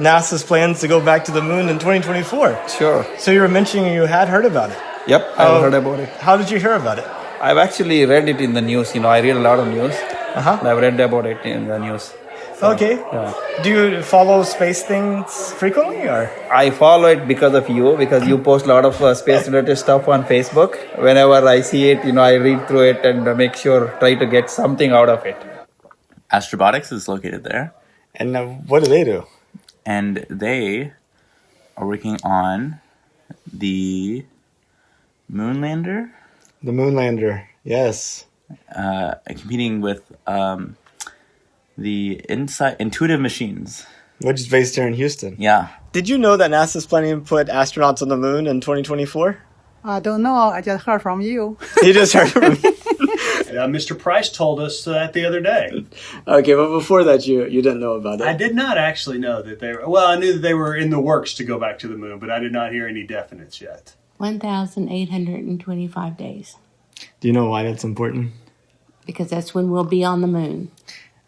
NASA's plans to go back to the moon in 2024. Sure. So you were mentioning you had heard about it. Yep, I've heard about it. How did you hear about it? I've actually read it in the news. I read a lot of news. Uh-huh. I've read about it in the news. Okay. Yeah. Do you follow space things frequently, or? I follow it because of you, because you post a lot of space-related stuff on Facebook. Whenever I see it, I read through it and try to get something out of it. Astrobotics is located there. And what do they do? And they are working on the Moonlander. The Moonlander, yes. Competing with the Intuitive Machines. Which is based here in Houston. Yeah. Did you know that NASA's planning to put astronauts on the moon in 2024? I don't know. I just heard from you. You just heard from me. Mr. Price told us that the other day. Okay, but before that, you didn't know about it. I did not actually know that they were... Well, I knew that they were in the works to go back to the moon, but I did not hear any definites yet. 1,825 days. Do you know why that's important? Because that's when we'll be on the moon.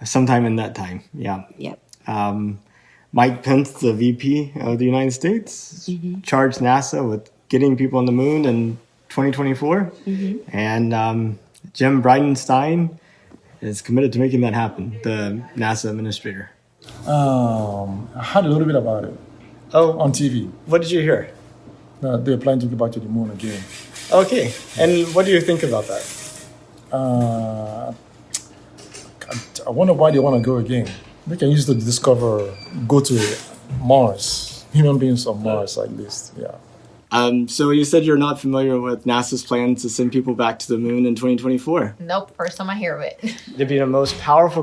Sometime in that time, yeah. Yep. Mike Pence, the VP of the United States, charged NASA with getting people on the moon in 2024. And Jim Bridenstine is committed to making that happen, the NASA administrator. I heard a little bit about it on TV. What did you hear? They're planning to go back to the moon again. Okay. And what do you think about that? I wonder why they want to go again. They can use it to go to Mars. Human beings on Mars, at least, yeah. So you said you're not familiar with NASA's plans to send people back to the moon in 2024. Nope, first time I hear of it. It'd be the most powerful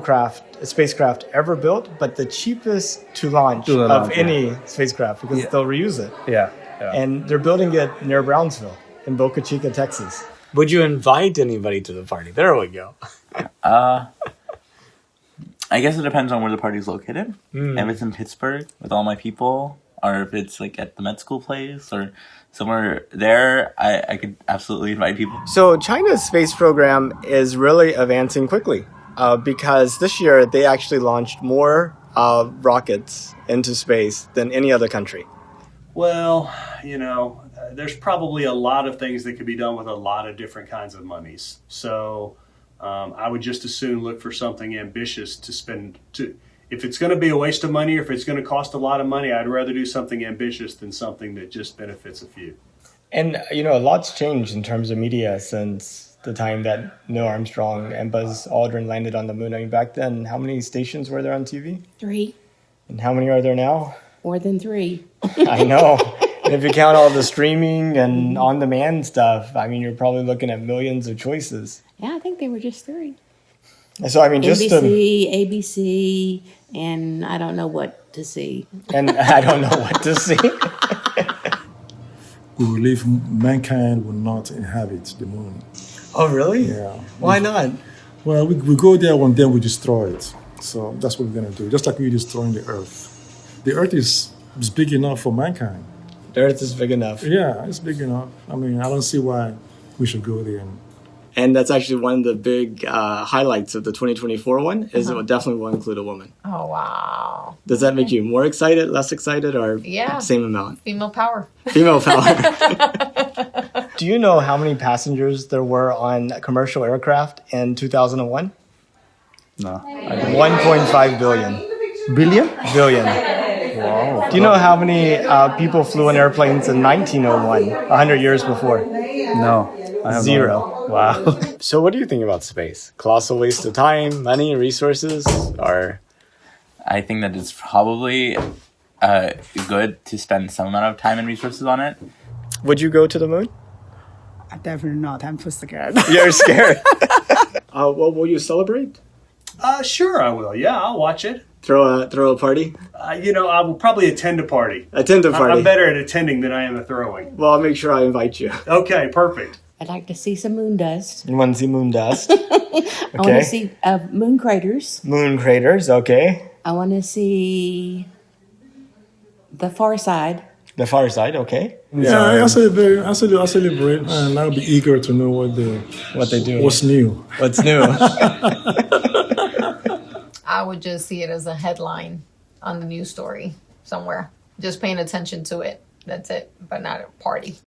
spacecraft ever built, but the cheapest to launch of any spacecraft because they'll reuse it. Yeah. And they're building it near Brownsville in Boca Chica, Texas. Would you invite anybody to the party? There we go. I guess it depends on where the party's located. If it's in Pittsburgh with all my people, or if it's like at the med school place or somewhere there, I could absolutely invite people. So China's space program is really advancing quickly because this year they actually launched more rockets into space than any other country. Well, there's probably a lot of things that could be done with a lot of different kinds of monies. So I would just as soon look for something ambitious to spend. If it's going to be a waste of money or if it's going to cost a lot of money, I'd rather do something ambitious than something that just benefits a few. And, a lot's changed in terms of media since the time that Neil Armstrong and Buzz Aldrin landed on the moon. I mean, back then, how many stations were there on TV? 3. And how many are there now? More than 3. I know. And if you count all the streaming and on-demand stuff, I mean, you're probably looking at millions of choices. Yeah, I think they were just 3. So, I mean, just NBC, ABC, and I don't know what to see. And I don't know what to see. We believe mankind will not inhabit the moon. Oh, really? Yeah. Why not? Well, we go there one day, we destroy it. So that's what we're going to do, just like we're destroying the Earth. The Earth is big enough for mankind. The Earth is big enough. Yeah, it's big enough. I mean, I don't see why we should go there. And that's actually one of the big highlights of the 2024 one, is it definitely will include a woman. Oh, wow. Does that make you more excited, less excited, or same amount? Female power. Female power. Do you know how many passengers there were on commercial aircraft in 2001? No. 1.5 billion. Billion? Billion. Wow. Do you know how many people flew in airplanes in 1901, 100 years before? No. I have 0. Wow. So what do you think about space? Colossal waste of time, money, resources, or? I think that it's probably good to spend some amount of time and resources on it. Would you go to the moon? Definitely not. I'm too scared. You're scared. Well, will you celebrate? Sure, I will. Yeah, I'll watch it. Throw a party? I will probably attend a party. Attend a party. I'm better at attending than I am at throwing. Well, I'll make sure I invite you. Okay, perfect. I'd like to see some moon dust. You want to see moon dust? I want to see moon craters. Moon craters, okay. I want to see the far side. The far side, okay. Yeah, I celebrate, and I'll be eager to know what they do. What's new? What's new? I would just see it as a headline on the news story. somewhere, just paying attention to it. That's it, but not a party.